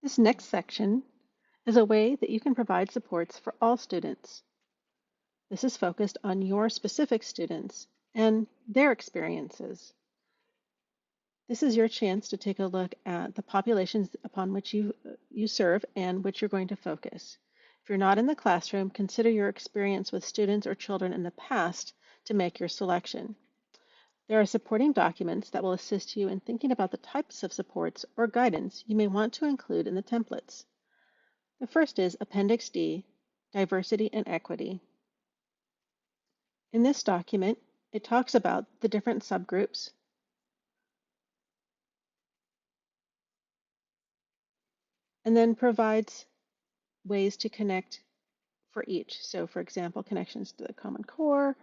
This next section is a way that you can provide supports for all students. This is focused on your specific students and their experiences. This is your chance to take a look at the populations upon which you serve and which you're going to focus. If you're not in the classroom, consider your experience with students or children in the past to make your selection. There are supporting documents that will assist you in thinking about the types of supports or guidance you may want to include in the templates. The first is Appendix D, Diversity and Equity. In this document, it talks about the different subgroups, and then provides ways to connect for each. So for example, connections to the Common Core,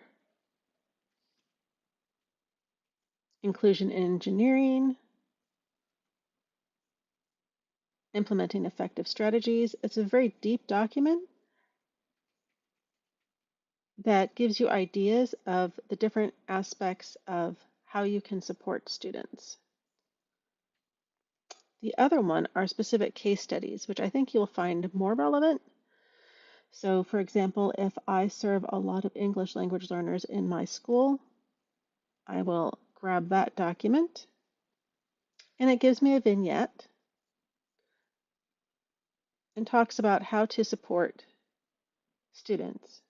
inclusion in engineering, implementing effective strategies. It's a very deep document that gives you ideas of the different aspects of how you can support students. The other one are specific case studies, which I think you'll find more relevant. So for example, if I serve a lot of English language learners in my school, I will grab that document and it gives me a vignette and talks about how to support students.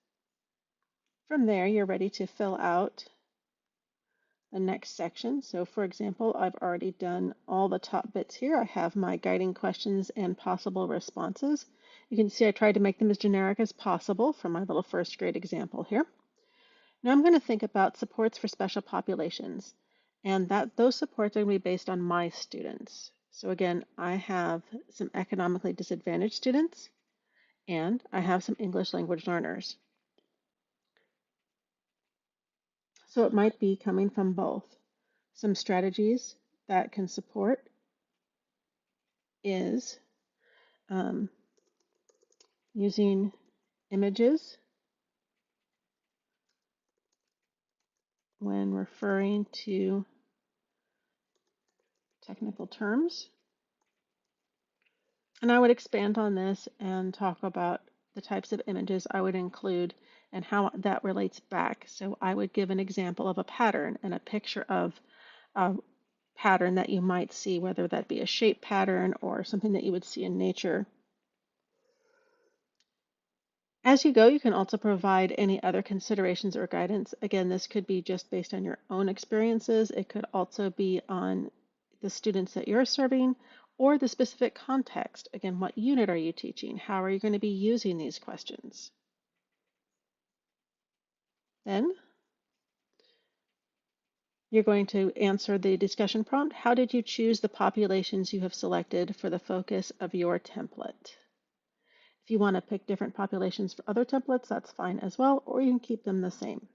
From there, you're ready to fill out the next section. So for example, I've already done all the top bits here. I have my guiding questions and possible responses. You can see I tried to make them as generic as possible for my little first grade example here. Now I'm going to think about supports for special populations, and those supports are going to be based on my students. So again, I have some economically disadvantaged students, and I have some English language learners. So it might be coming from both. Some strategies that can support is using images when referring to technical terms. And I would expand on this and talk about the types of images I would include and how that relates back. So I would give an example of a pattern and a picture of a pattern that you might see, whether that be a shape pattern or something that you would see in nature. As you go, you can also provide any other considerations or guidance. Again, this could be just based on your own experiences. It could also be on the students that you're serving or the specific context. Again, what unit are you teaching? How are you going to be using these questions? Then you're going to answer the discussion prompt. How did you choose the populations you have selected for the focus of your template? If you want to pick different populations for other templates, that's fine as well, or you can keep them the same.